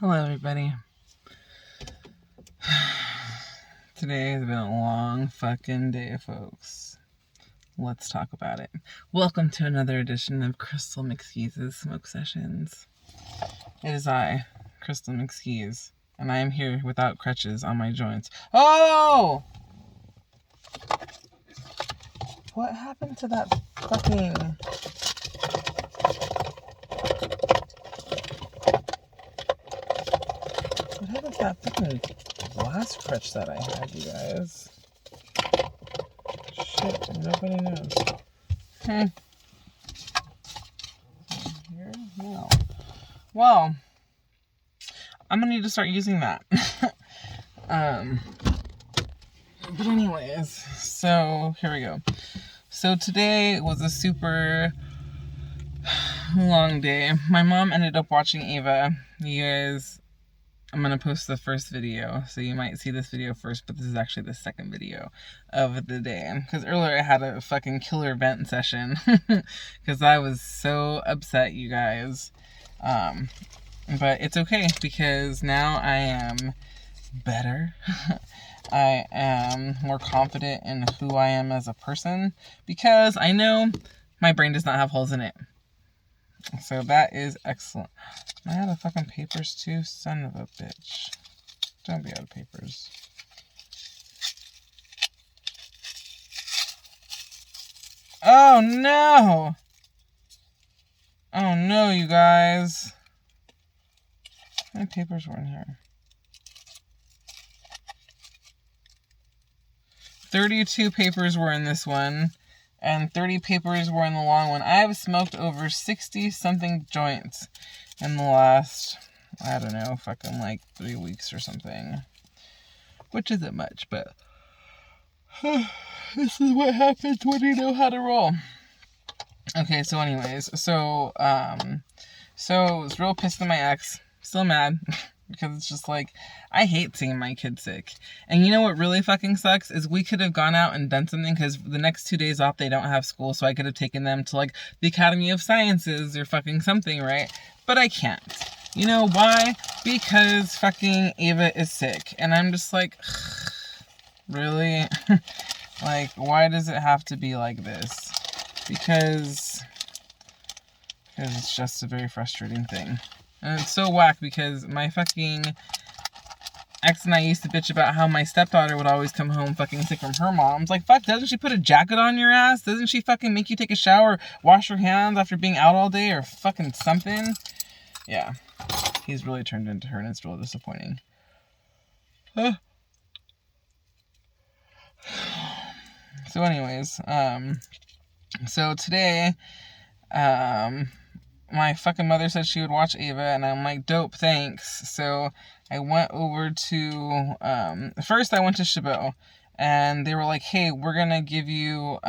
Hello, everybody. Today has been a long fucking day, folks. Let's talk about it. Welcome to another edition of Krystal McSkeez's Smoke Sessions. It is I, Krystal McSkeez, and I am here without crutches on my joints. Oh! What happened to that fucking... What happened to that fucking last crutch that I had, you guys? Shit, nobody knows. Here? No. Well, I'm gonna need to start using that. But anyways, so here we go. So today was a super long day. My mom ended up watching Ava. You guys, I'm gonna post the first video, so you might see this video first, but this is actually the second video of the day. Because earlier I had a fucking killer vent session, because I was so upset, you guys. But it's okay, because now I am better. I am more confident in who I am as a person, because I know my brain does not have holes in it. So that is excellent. Am I out of fucking papers too? Son of a bitch. Don't be out of papers. Oh no! Oh no, you guys. How many papers were in here? 32 papers were in this one, and 30 papers were in the long one. I have smoked over 60 something joints in the last, I don't know, fucking like 3 weeks or something. Which isn't much, but this is what happens when you know how to roll. Okay, so anyways, so I was real pissed at my ex. Still mad. Because it's just like, I hate seeing my kids sick. And you know what really fucking sucks? Is we could have gone out and done something, because the next 2 days off they don't have school, so I could have taken them to like the Academy of Sciences or fucking something, right? But I can't. You know why? Because fucking Ava is sick. And I'm just like, really? Like, why does it have to be like this? Because it's just a very frustrating thing. And it's so whack, because my fucking ex and I used to bitch about how my stepdaughter would always come home fucking sick from her mom. It's like, fuck, doesn't she put a jacket on your ass? Doesn't she fucking make you take a shower, wash your hands after being out all day, or fucking something? Yeah. He's really turned into her, and it's real disappointing. So anyways, so today, my fucking mother said she would watch Ava, and I'm like, dope, thanks. So I went over to, first I went to Chabot, and they were like, hey, we're gonna give you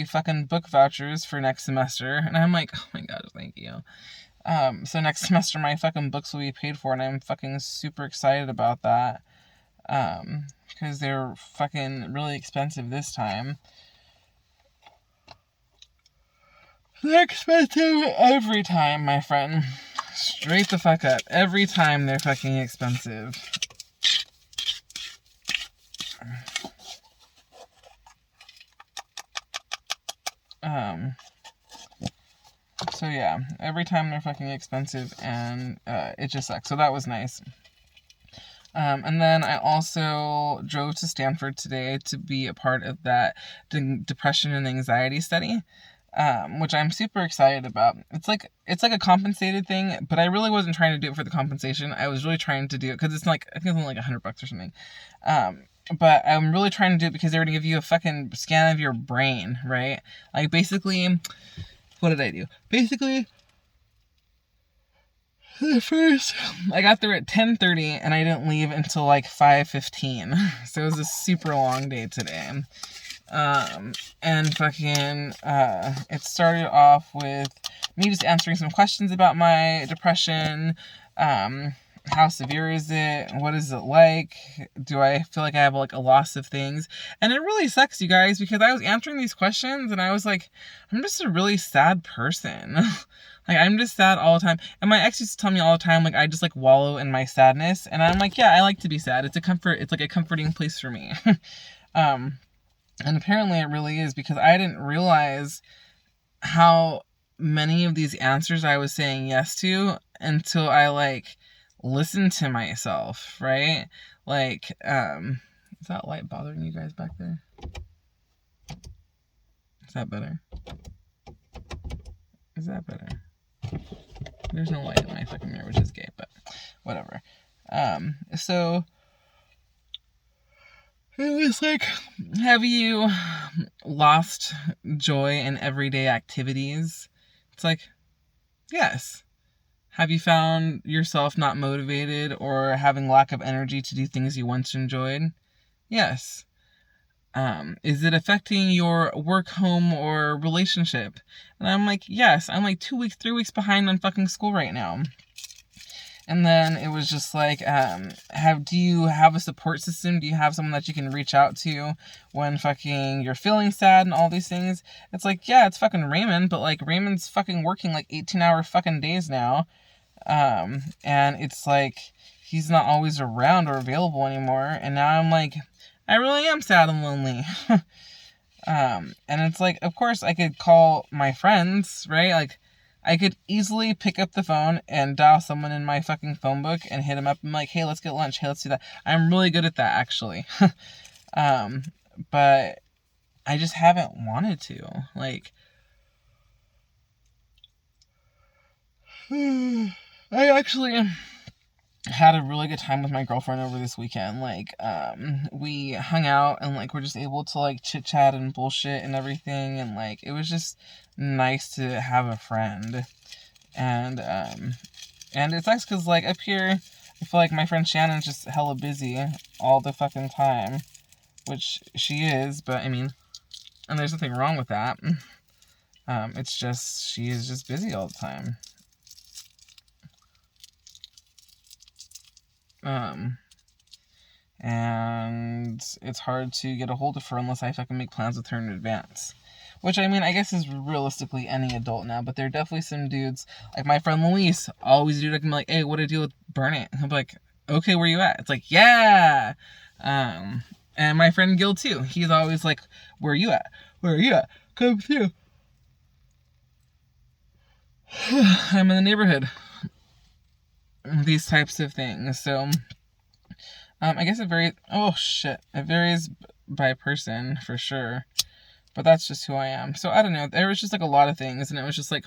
fucking book vouchers for next semester. And I'm like, oh my god, thank you. So next semester my fucking books will be paid for, and I'm fucking super excited about that. Because they're fucking really expensive this time. They're expensive every time, my friend. Straight the fuck up. Every time they're fucking expensive. So yeah, every time they're fucking expensive, and it just sucks. So that was nice. And then I also drove to Stanford today to be a part of that depression and anxiety study, which I'm super excited about. It's like a compensated thing, but I really wasn't trying to do it for the compensation. I was really trying to do it because it's like, I think it's only like $100 or something. But I'm really trying to do it because they're going to give you a fucking scan of your brain, right? Like, basically, what did I do? Basically, first, I got there at 10:30, and I didn't leave until like 5:15. So it was a super long day today. And fucking, it started off with me just answering some questions about my depression, How severe is it? What is it like? Do I feel like I have like a loss of things? And it really sucks, you guys, because I was answering these questions and I was like, I'm just a really sad person. Like, I'm just sad all the time. And my ex used to tell me all the time, like, I just like wallow in my sadness. And I'm like, yeah, I like to be sad. It's like a comforting place for me. And apparently it really is, because I didn't realize how many of these answers I was saying yes to until I like listened to myself, right? Like, is that light bothering you guys back there? Is that better? Is that better? There's no light in my fucking mirror, which is gay, but whatever. So it was like, have you lost joy in everyday activities? It's like, yes. Have you found yourself not motivated or having lack of energy to do things you once enjoyed? Yes. Is it affecting your work, home, or relationship? And I'm like, yes. I'm like 2 weeks, 3 weeks behind on fucking school right now. And then it was just like, do you have a support system? Do you have someone that you can reach out to when fucking you're feeling sad and all these things? It's like, yeah, it's fucking Raymond, but like Raymond's fucking working like 18-hour fucking days now. And it's like, he's not always around or available anymore. And now I'm like, I really am sad and lonely. And it's like, of course I could call my friends, right? Like, I could easily pick up the phone and dial someone in my fucking phone book and hit them up and be like, hey, let's get lunch. Hey, let's do that. I'm really good at that, actually. But I just haven't wanted to. Like, I actually had a really good time with my girlfriend over this weekend. Like, we hung out and like we're just able to like chit chat and bullshit and everything, and like it was just nice to have a friend. And it sucks because like up here I feel like my friend Shannon's just hella busy all the fucking time, which she is, but I mean, and there's nothing wrong with that. It's just she is just busy all the time. And it's hard to get a hold of her unless I fucking make plans with her in advance. Which, I mean, I guess is realistically any adult now, but there are definitely some dudes, like my friend Luis, always do like, hey, what do I do with Burn It? I'm like, okay, where you at? It's like, yeah! And my friend Gil, too, he's always like, where are you at? Where are you at? Come through. I'm in the neighborhood. These types of things, so... I guess it varies. Oh shit! It varies by person for sure, but that's just who I am. So I don't know. There was just like a lot of things, and it was just like,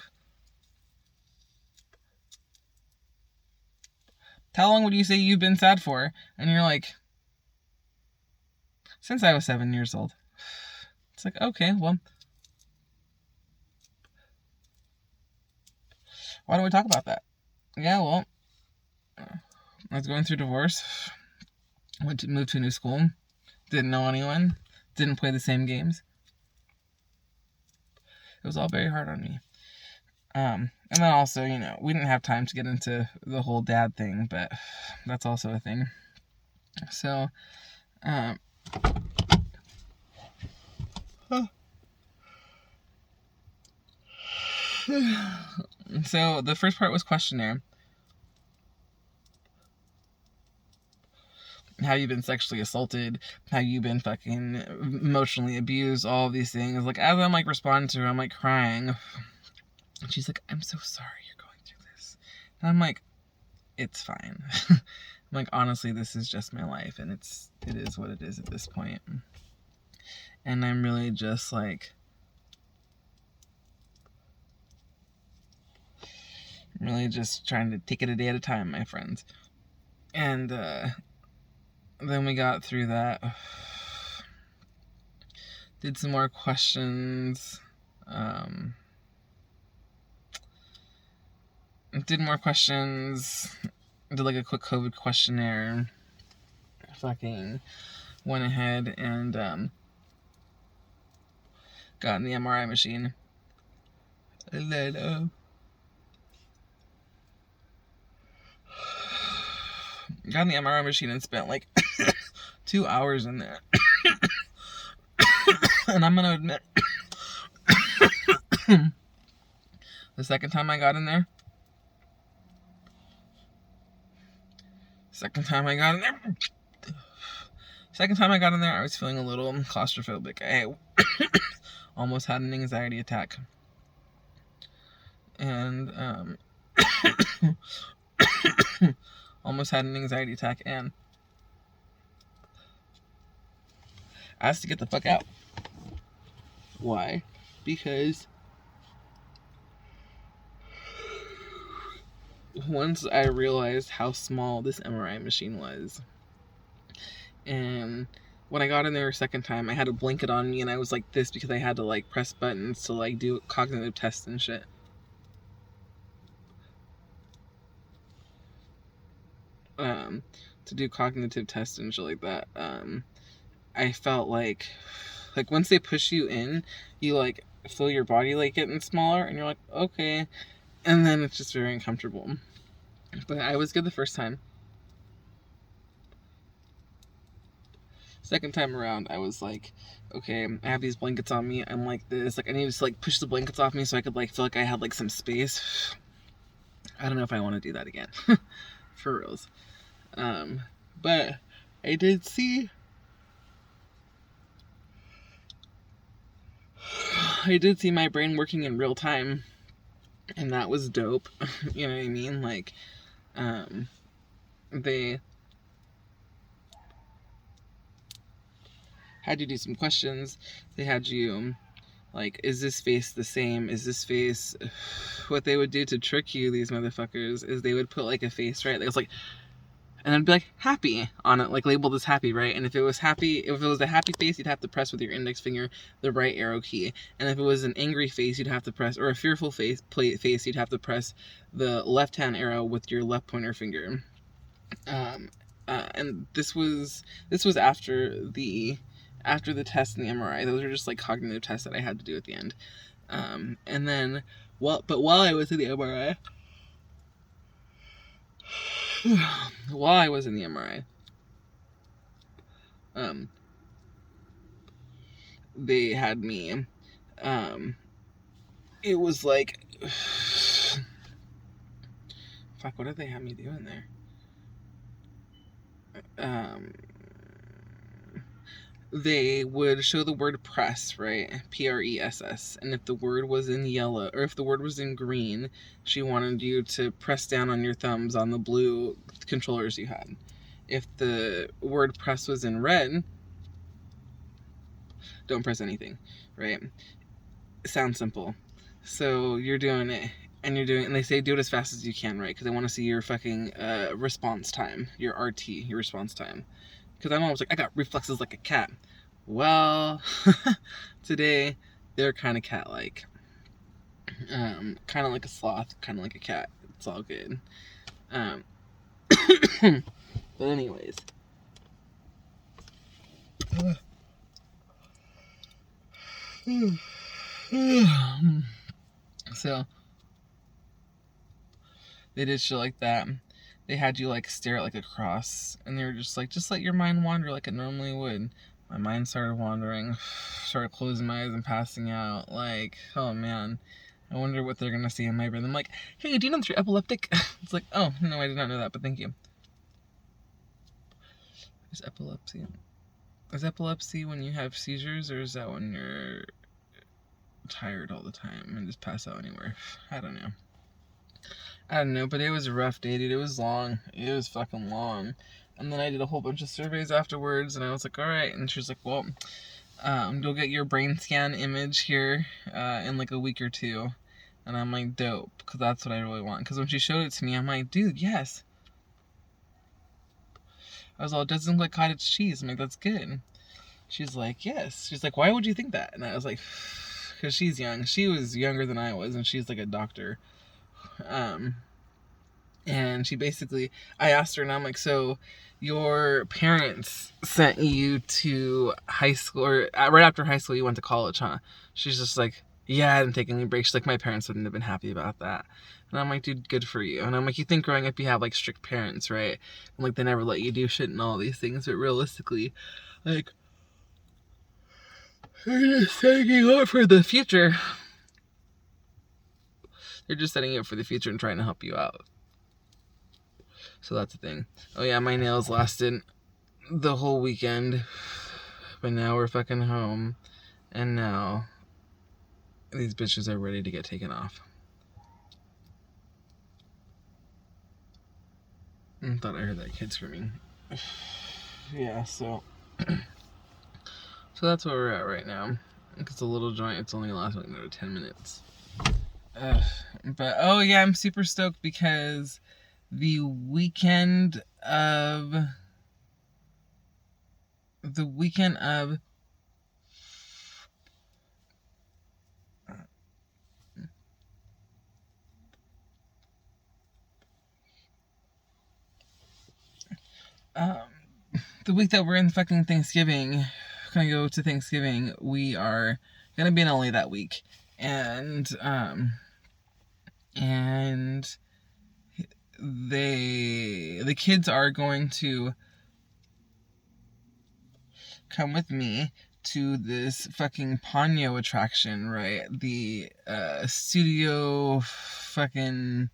how long would you say you've been sad for? And you're like, since I was 7 years old. It's like, okay, well, why don't we talk about that? Yeah, well, I was going through divorce. Moved to a new school. Didn't know anyone. Didn't play the same games. It was all very hard on me. And then also, you know, we didn't have time to get into the whole dad thing, but that's also a thing. So, so the first part was questionnaire. Have you been sexually assaulted? Have you been fucking emotionally abused? All of these things. Like, as I'm like responding to her, I'm like crying. And she's like, I'm so sorry you're going through this. And I'm like, it's fine. I'm like, honestly, this is just my life, and it is what it is at this point. And I'm really just like, really just trying to take it a day at a time, my friends. And then we got through that. Did some more questions. Did more questions. Did like a quick COVID questionnaire. Fucking went ahead and got in the MRI machine. And then Got in the MRI machine and spent like 2 hours in there. And I'm gonna admit, the second time I got in there, I was feeling a little claustrophobic. I almost had an anxiety attack. And, almost had an anxiety attack and asked to get the fuck out. Why? Because once I realized how small this MRI machine was, and when I got in there a second time, I had a blanket on me and I was like this because I had to like press buttons to like do cognitive tests and shit. To do cognitive tests and shit like that. I felt like once they push you in, you like feel your body like getting smaller and you're like, okay. And then it's just very uncomfortable. But I was good the first time. Second time around, I was like, okay, I have these blankets on me. I'm like this. Like, I need to like push the blankets off me so I could like feel like I had like some space. I don't know if I want to do that again. For reals. But I did see my brain working in real time, and that was dope. You know what I mean? Like, they had you do some questions. They had you, like, is this face the same? Is this face... What they would do to trick you, these motherfuckers, is they would put, like, a face, right? It was like... And it'd be like, happy on it, like labeled as happy, right? And if it was a happy face, you'd have to press with your index finger the right arrow key. And if it was an angry face, you'd have to press, or a fearful face, you'd have to press the left-hand arrow with your left pointer finger. And this was after the test and the MRI. Those are just like cognitive tests that I had to do at the end. And then, while I was in the MRI, they had me, it was like, fuck, what did they have me do in there? They would show the word press, right? Press. And if the word was in yellow, or if the word was in green, she wanted you to press down on your thumbs on the blue controllers you had. If the word press was in red, don't press anything, right? It sounds simple. So you're doing it, and they say do it as fast as you can, right? Because they want to see your fucking response time, your RT, your response time. Because I'm always like, I got reflexes like a cat. Well, today, they're kind of cat-like. Kind of like a sloth, kind of like a cat. It's all good. But anyways. So, they did shit like that. They had you like stare at like a cross, and they were just like, just let your mind wander like it normally would. My mind started wandering, started closing my eyes and passing out. Like, oh man, I wonder what they're gonna see in my brain. I'm like, hey, do you know that you're epileptic? It's like, oh no, I did not know that, but thank you. Is epilepsy when you have seizures, or is that when you're tired all the time and just pass out anywhere? I don't know, but it was a rough day, dude. It was long. It was fucking long. And then I did a whole bunch of surveys afterwards, and I was like, all right. And she was like, well, you'll get your brain scan image here in like a week or two. And I'm like, dope, because that's what I really want. Because when she showed it to me, I'm like, dude, yes. I was all, it doesn't look like cottage cheese. I'm like, that's good. She's like, yes. She's like, why would you think that? And I was like, because she's young. She was younger than I was, and she's like a doctor. And she basically, I asked her, and I'm like, so your parents sent you to high school, or right after high school you went to college, huh? She's just like, yeah, I hadn't taken any breaks. She's like, my parents wouldn't have been happy about that. And I'm like, dude, good for you. And I'm like, you think growing up you have, like, strict parents, right? And, like, they never let you do shit and all these things. But realistically, like, they're just setting you up for the future. They're just setting you up for the future and trying to help you out. So that's the thing. Oh, yeah, my nails lasted the whole weekend. But now we're fucking home. And now these bitches are ready to get taken off. I thought I heard that kid screaming. Yeah, so that's where we're at right now. It's a little joint. It's only lasting like another 10 minutes. But oh yeah, I'm super stoked because the weekend of the week that we're in fucking Thanksgiving, gonna go to Thanksgiving, we are gonna be in LA that week. And the kids are going to come with me to this fucking Ponyo attraction, right? The studio fucking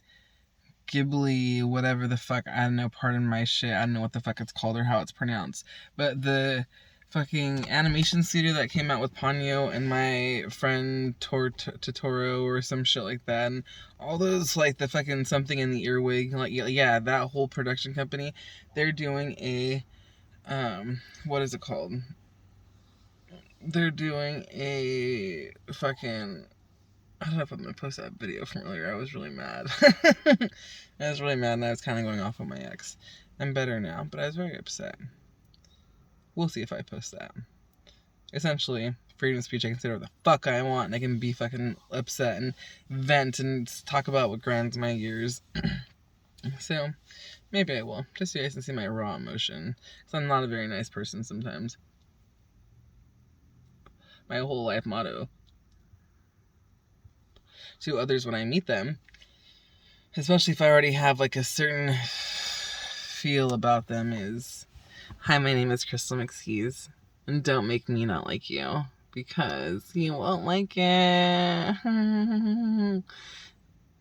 Ghibli, whatever the fuck, I don't know, pardon my shit, I don't know what the fuck it's called or how it's pronounced, but the fucking animation studio that came out with Ponyo and my friend Totoro or some shit like that, and all those, like, the fucking something in the earwig, like, yeah, that whole production company, they're doing a, what is it called? They're doing a fucking, I don't know if I'm gonna post that video from earlier. I was really mad. I was really mad and I was kind of going off on my ex. I'm better now, but I was very upset. We'll see if I post that. Essentially, freedom of speech, I can say whatever the fuck I want, and I can be fucking upset and vent and talk about what grinds my gears. So, maybe I will, just so you guys can see my raw emotion, because I'm not a very nice person sometimes. My whole life motto to others when I meet them, especially if I already have like a certain feel about them, is, hi, my name is Krystal McSkeez's, and don't make me not like you, because you won't like it. And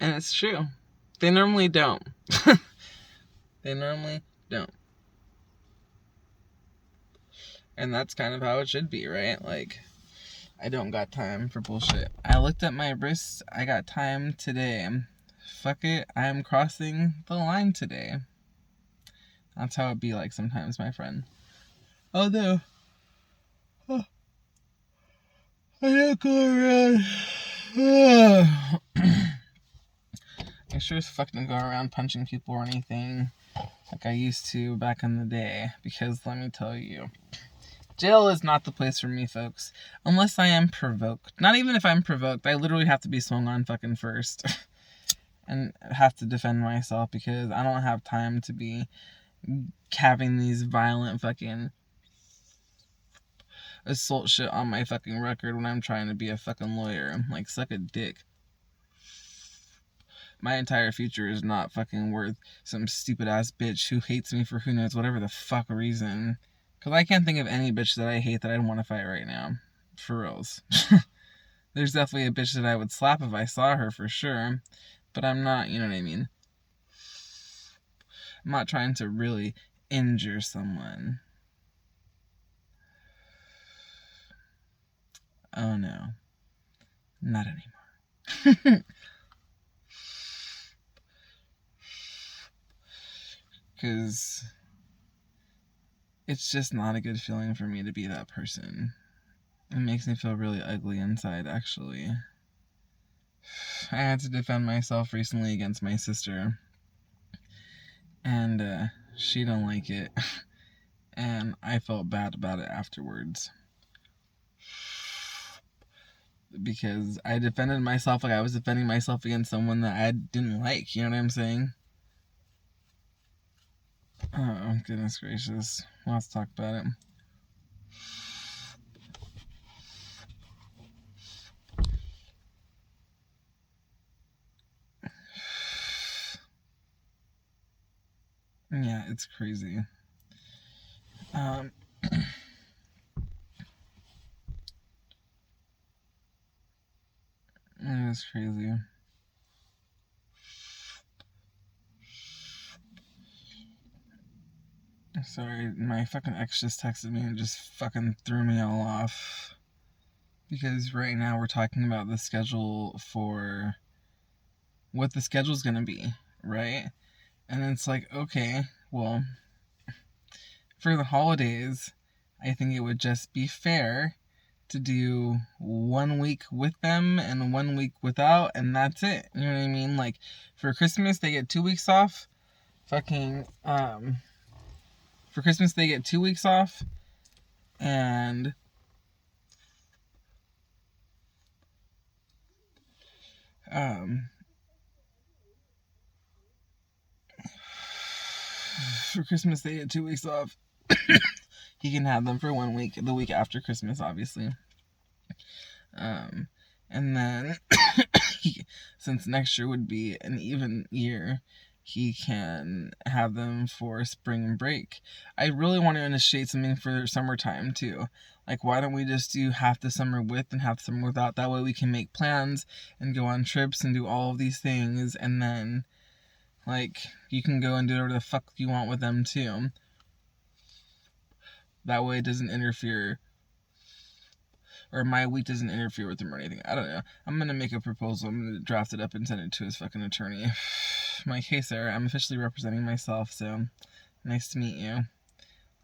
it's true. They normally don't. They normally don't. And that's kind of how it should be, right? Like, I don't got time for bullshit. I looked at my wrist. I got time today. Fuck it. I'm crossing the line today. That's how it be like sometimes, my friend. Although, I don't go around. I sure as fuck don't go around punching people or anything like I used to back in the day. Because let me tell you, jail is not the place for me, folks. Unless I am provoked. Not even if I'm provoked. I literally have to be swung on fucking first. And have to defend myself because I don't have time to be having these violent fucking assault shit on my fucking record when I'm trying to be a fucking lawyer. Like, suck a dick. My entire future is not fucking worth some stupid ass bitch who hates me for who knows whatever the fuck reason. Because I can't think of any bitch that I hate that I'd want to fight right now. For reals. There's definitely a bitch that I would slap if I saw her for sure. But I'm not, you know what I mean? I'm not trying to really injure someone. Oh no. Not anymore. Because it's just not a good feeling for me to be that person. It makes me feel really ugly inside, actually. I had to defend myself recently against my sister. And she don't like it. And I felt bad about it afterwards. Because I defended myself like I was defending myself against someone that I didn't like. You know what I'm saying? Oh, goodness gracious. Let's talk about it. Yeah, it's crazy. It's crazy. Sorry, my fucking ex just texted me and just fucking threw me all off. Because right now we're talking about the schedule for what the schedule's gonna be, right? And it's like, okay, well, for the holidays, I think it would just be fair to do 1 week with them and 1 week without, and that's it. You know what I mean? Like, for Christmas, they get 2 weeks off. Fucking, for Christmas, they get 2 weeks off. And, for Christmas, they get 2 weeks off. He can have them for 1 week, the week after Christmas, obviously. And then, since next year would be an even year, he can have them for spring break. I really want to initiate something for summertime too. Like, why don't we just do half the summer with and half the summer without? That way we can make plans and go on trips and do all of these things, and then, like, you can go and do whatever the fuck you want with them too. That way it doesn't interfere, or my week doesn't interfere with him or anything. I don't know. I'm going to make a proposal. I'm going to draft it up and send it to his fucking attorney. My case, Sarah, I'm officially representing myself, so nice to meet you.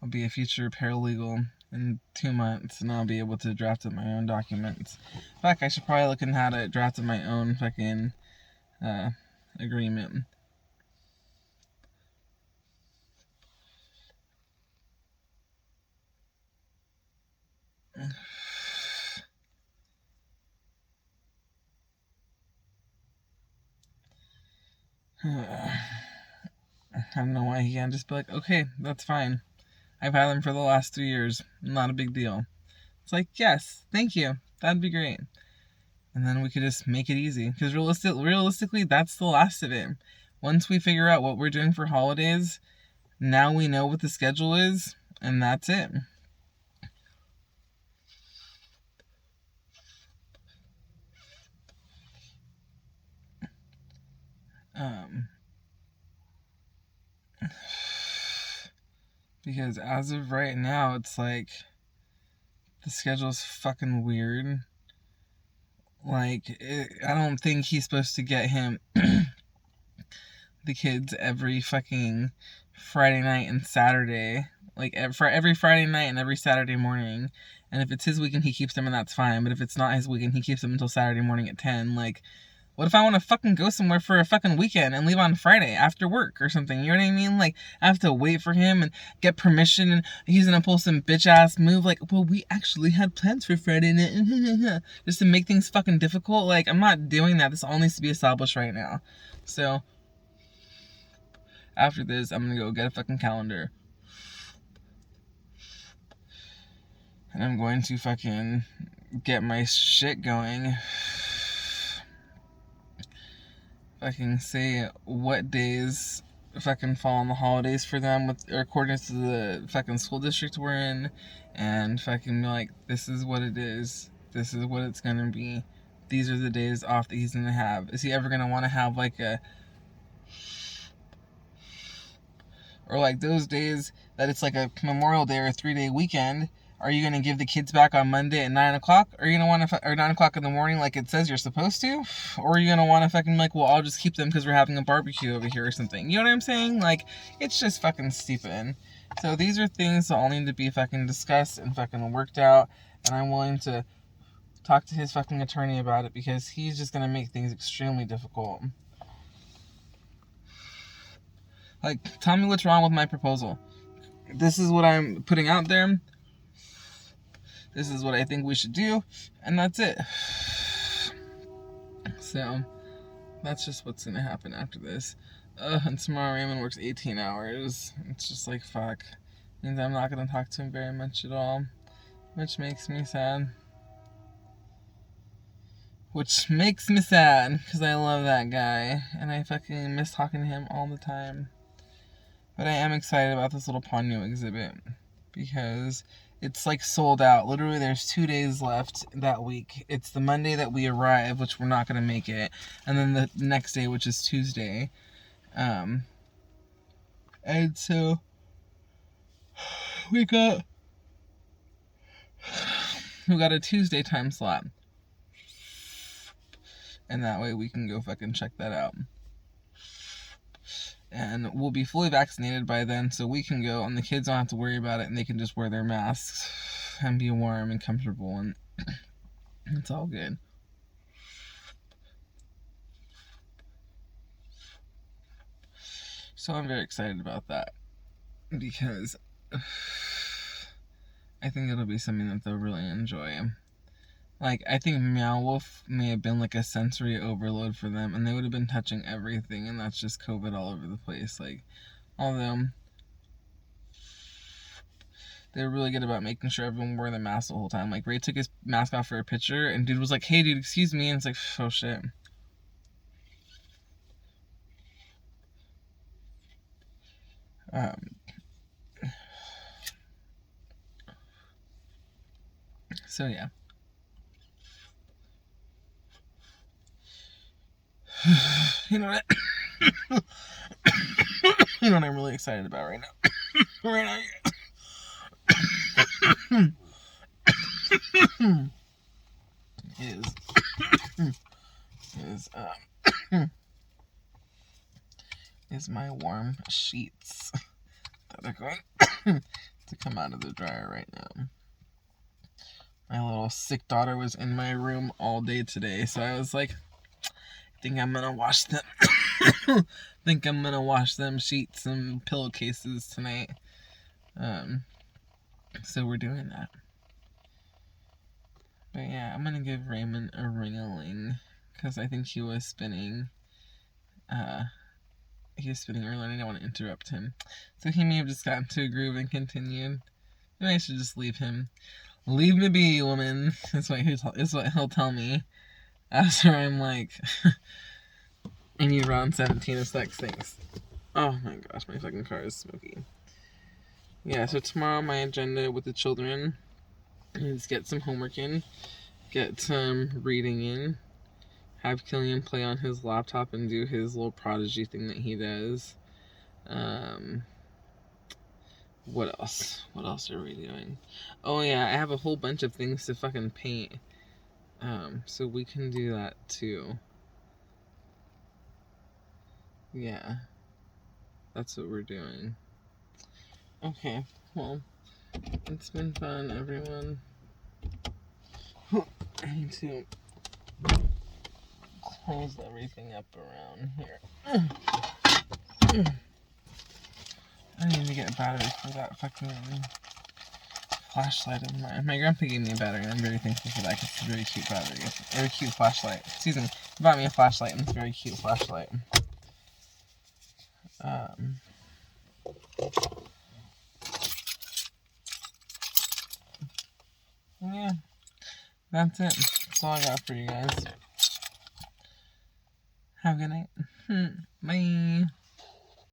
I'll be a future paralegal in 2 months, and I'll be able to draft up my own documents. In fact, I should probably look into how to draft up my own fucking agreement. I don't know why he can't just be like, okay, that's fine. I've had them for the last 3 years. Not a big deal. It's like, yes, thank you. That'd be great. And then we could just make it easy. Because realistically, that's the last of it. Once we figure out what we're doing for holidays, now we know what the schedule is, and that's it. Because as of right now, it's like, the schedule's fucking weird. Like, I don't think he's supposed to get him the kids every fucking Friday night and Saturday. Like, for every Friday night and every Saturday morning. And if it's his weekend, he keeps them, and that's fine. But if it's not his weekend, he keeps them until Saturday morning at 10. Like, what if I want to fucking go somewhere for a fucking weekend and leave on Friday after work or something? You know what I mean? Like, I have to wait for him and get permission, and he's gonna pull some bitch-ass move like, well, we actually had plans for Friday night, just to make things fucking difficult. Like, I'm not doing that. This all needs to be established right now. So, after this, I'm gonna go get a fucking calendar. And I'm going to fucking get my shit going. Fucking say what days fucking fall on the holidays for them with according to the fucking school district we're in, and fucking be like, this is what it is. This is what it's gonna be. These are the days off that he's gonna have. Is he ever gonna want to have like a, or like those days that it's like a Memorial Day or a 3-day weekend? Are you gonna give the kids back on Monday at 9 o'clock? Are you gonna want to, or 9 o'clock in the morning like it says you're supposed to? Or are you gonna want to fucking like, well, I'll just keep them because we're having a barbecue over here or something? You know what I'm saying? Like, it's just fucking stupid. So these are things that all need to be fucking discussed and fucking worked out. And I'm willing to talk to his fucking attorney about it because he's just gonna make things extremely difficult. Like, tell me what's wrong with my proposal. This is what I'm putting out there. This is what I think we should do, and that's it. So, that's just what's gonna happen after this. And tomorrow Raymond works 18 hours. It's just like, fuck. Means I'm not gonna talk to him very much at all, which makes me sad. Which makes me sad, because I love that guy, and I fucking miss talking to him all the time. But I am excited about this little Ponyo exhibit because it's like sold out. Literally, there's 2 days left that week. It's the Monday that we arrive, which we're not going to make it, and then the next day, which is Tuesday. And so we got a Tuesday time slot, and that way we can go fucking check that out. And we'll be fully vaccinated by then, so we can go, and the kids don't have to worry about it, and they can just wear their masks and be warm and comfortable, and it's all good. So I'm very excited about that, because I think it'll be something that they'll really enjoy. Like, I think Meow Wolf may have been like a sensory overload for them, and they would have been touching everything, and that's just COVID all over the place. Like, although they're really good about making sure everyone wore the mask the whole time. Like, Ray took his mask off for a picture, and dude was like, "Hey, dude, excuse me," and it's like, oh shit. So yeah. You know what? You know what I'm really excited about right now? Right now is my warm sheets that are going to come out of the dryer right now. My little sick daughter was in my room all day today, so I was like, I think I'm gonna wash them. Wash them sheets and pillowcases tonight. So we're doing that. But yeah, I'm gonna give Raymond a ring-a-ling, because I think he was spinning. He was spinning earlier, and I didn't want to interrupt him. So he may have just gotten to a groove and continued. Maybe I should just leave him. Leave me be, woman. Is what he'll tell me after I'm like, I need round 17 of sex things. Oh my gosh, my fucking car is smoky. Yeah, so tomorrow my agenda with the children is get some homework in, get some reading in, have Killian play on his laptop and do his little prodigy thing that he does. What else? What else are we doing? Oh yeah, I have a whole bunch of things to fucking paint. So we can do that too. Yeah. That's what we're doing. Okay, well, it's been fun, everyone. I need to close everything up around here. I need to get a battery for that fucking flashlight of mine. My grandpa gave me a battery, and I'm very thankful for that, because it's a very cute battery. Very cute flashlight. Excuse me. He bought me a flashlight, and it's a very cute flashlight. Yeah. That's it. That's all I got for you guys. Have a good night. Bye.